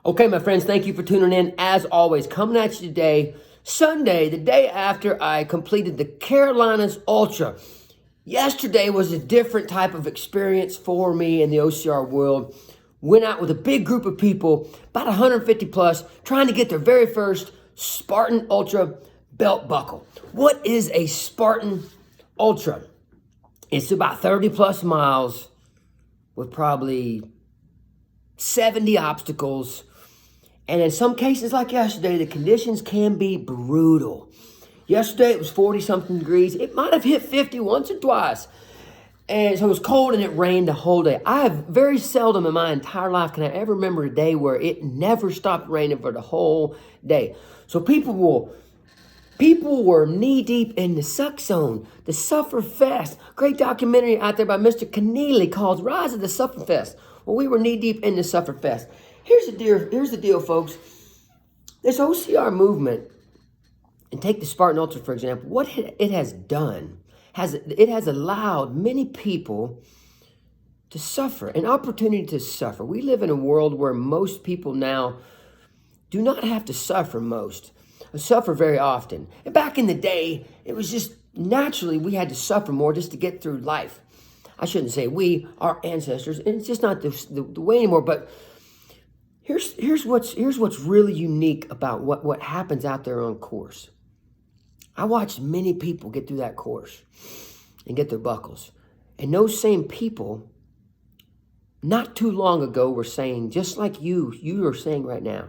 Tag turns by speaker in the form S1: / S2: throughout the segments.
S1: Okay, my friends, thank you for tuning in. As always, coming at you today, Sunday, the day after I completed the Carolinas Ultra. Yesterday was a different type of experience for me in the OCR world. Went out with a big group of people, about 150 plus, trying to get their very first Spartan Ultra belt buckle. What is a Spartan Ultra? It's about 30 plus miles with probably 70 obstacles. And in some cases, like yesterday, the conditions can be brutal. Yesterday, it was 40-something degrees. It might have hit 50 once or twice. And so it was cold and it rained the whole day. I have very seldom in my entire life can I ever remember a day where it never stopped raining for the whole day. So people were knee-deep in the suck zone, the Sufferfest. Great documentary out there by Mr. Keneally called Rise of the Sufferfest. Well, we were knee-deep in the Sufferfest. Here's the deal, folks. This OCR movement, and take the Spartan Ultra, for example, what it has done, it has allowed many people to suffer, an opportunity to suffer. We live in a world where most people now do not have to suffer very often. And back in the day, it was just naturally we had to suffer more just to get through life. I shouldn't say we, our ancestors, and it's just not the way anymore, but Here's what's really unique about what happens out there on course. I watched many people get through that course and get their buckles. And those same people, not too long ago, were saying, just like you are saying right now,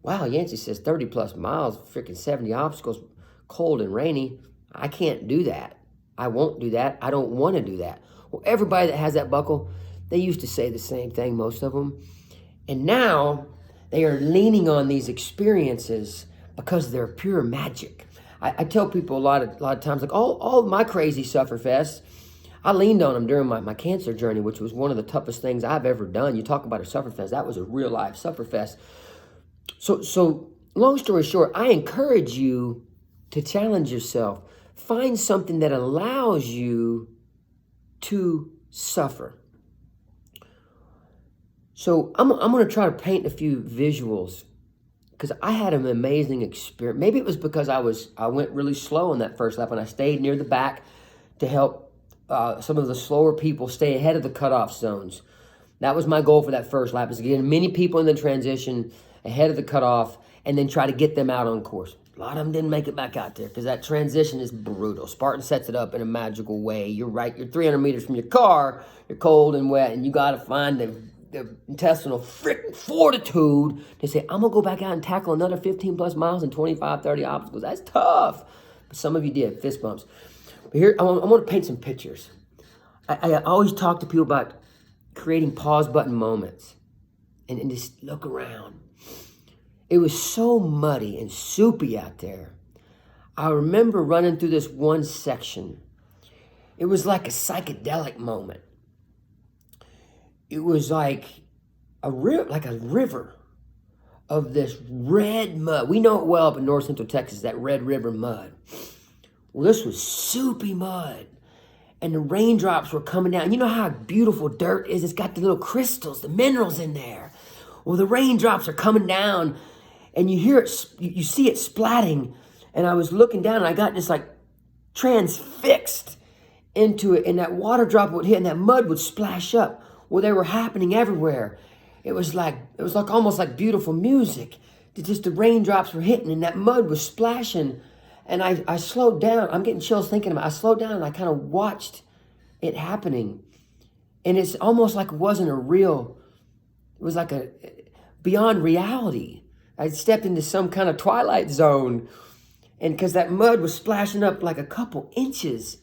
S1: wow, Yancey says 30 plus miles, freaking 70 obstacles, cold and rainy. I can't do that. I won't do that. I don't want to do that. Well, everybody that has that buckle, they used to say the same thing, most of them. And now they are leaning on these experiences because they're pure magic. I tell people a lot of times, like all of my crazy Sufferfests, I leaned on them during my cancer journey, which was one of the toughest things I've ever done. You talk about a Sufferfest, that was a real life Sufferfest. So long story short, I encourage you to challenge yourself. Find something that allows you to suffer. So I'm going to try to paint a few visuals because I had an amazing experience. Maybe it was because I went really slow on that first lap and I stayed near the back to help some of the slower people stay ahead of the cutoff zones. That was my goal for that first lap, is to get many people in the transition ahead of the cutoff and then try to get them out on course. A lot of them didn't make it back out there because that transition is brutal. Spartan sets it up in a magical way. You're 300 meters from your car, you're cold and wet, and you got to find the intestinal freaking fortitude to say, I'm going to go back out and tackle another 15 plus miles and 25, 30 obstacles. That's tough. But some of you did, fist bumps. But here, I want to paint some pictures. I always talk to people about creating pause button moments and just look around. It was so muddy and soupy out there. I remember running through this one section. It was like a psychedelic moment. It was like a river of this red mud. We know it well up in north central Texas, that Red River mud. Well, this was soupy mud. And the raindrops were coming down. You know how beautiful dirt is? It's got the little crystals, the minerals in there. Well, the raindrops are coming down and you hear it, you see it splatting. And I was looking down and I got just like transfixed into it. And that water drop would hit and that mud would splash up. Well, they were happening everywhere. It was like almost like beautiful music. Just the raindrops were hitting and that mud was splashing. And I slowed down. I'm getting chills thinking about it. I slowed down and I kind of watched it happening. And it's almost like it wasn't it was like a beyond reality. I stepped into some kind of twilight zone. And because that mud was splashing up like a couple inches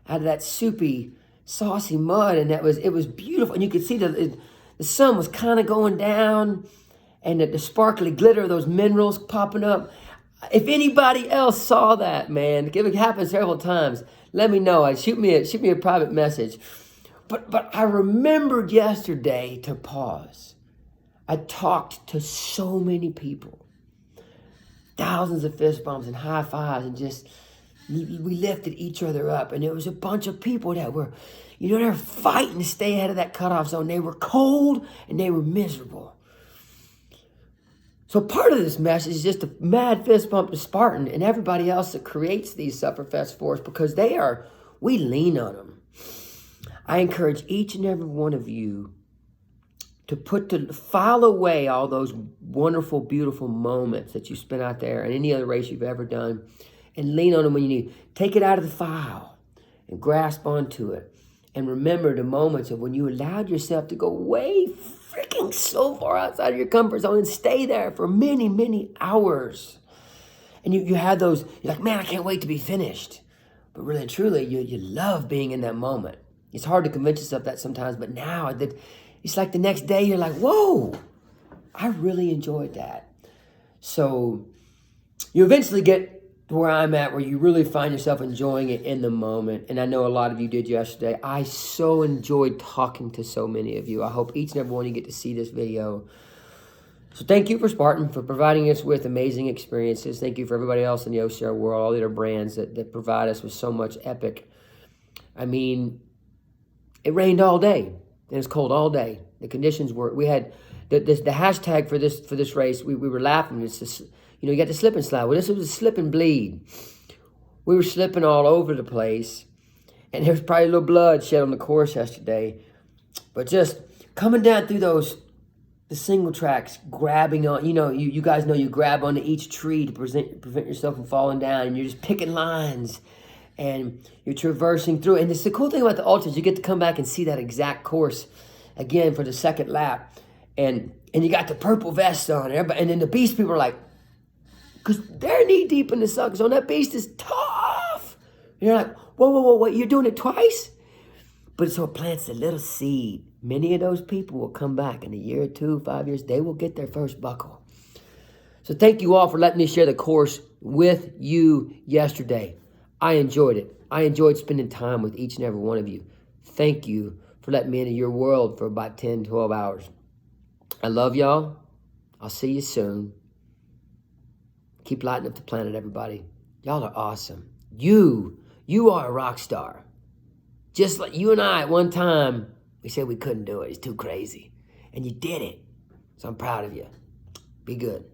S1: out of that soupy, saucy mud, and it was beautiful. And you could see the sun was kind of going down and the sparkly glitter of those minerals popping up. If anybody else saw that, man, if it happened several times, let me know. Shoot me a private message. But I remembered yesterday to pause. I talked to so many people, thousands of fist bumps and high fives, and just we lifted each other up. And there was a bunch of people that were, they're fighting to stay ahead of that cutoff zone. They were cold and they were miserable. So part of this message is just a mad fist bump to Spartan and everybody else that creates these Sufferfest for us, because we lean on them. I encourage each and every one of you to file away all those wonderful, beautiful moments that you spent out there and any other race you've ever done, and lean on them when you need. Take it out of the file and grasp onto it. And remember the moments of when you allowed yourself to go way freaking so far outside of your comfort zone and stay there for many, many hours. And you had those, you're like, man, I can't wait to be finished. But really and truly, you love being in that moment. It's hard to convince yourself that sometimes, but now it's like the next day you're like, whoa, I really enjoyed that. So you eventually get to where I'm at, where you really find yourself enjoying it in the moment. And I know a lot of you did yesterday. I so enjoyed talking to so many of you. I hope each and every one of you get to see this video. So thank you for Spartan for providing us with amazing experiences. Thank you for everybody else in the OCR world, all the other brands that provide us with so much epic. I mean, it rained all day and it's cold all day. The conditions we had the hashtag for this race. We were laughing. It's just, you got the slip and slide. Well, this was a slip and bleed. We were slipping all over the place, and there was probably a little blood shed on the course yesterday. But just coming down through the single tracks, grabbing on, you guys know you grab onto each tree to prevent yourself from falling down, and you're just picking lines, and you're traversing through. And it's the cool thing about the ultras, you get to come back and see that exact course again for the second lap, and you got the purple vest on, and then the beast people are like, because they're knee deep in the suck zone. That beast is tough. And you're like, whoa, you're doing it twice? But so it plants a little seed. Many of those people will come back in a year or 2, 5 years. They will get their first buckle. So thank you all for letting me share the course with you yesterday. I enjoyed it. I enjoyed spending time with each and every one of you. Thank you for letting me into your world for about 10, 12 hours. I love y'all. I'll see you soon. Keep lighting up the planet, everybody. Y'all are awesome. You are a rock star. Just like you and I at one time, we said we couldn't do it. It's too crazy. And you did it. So I'm proud of you. Be good.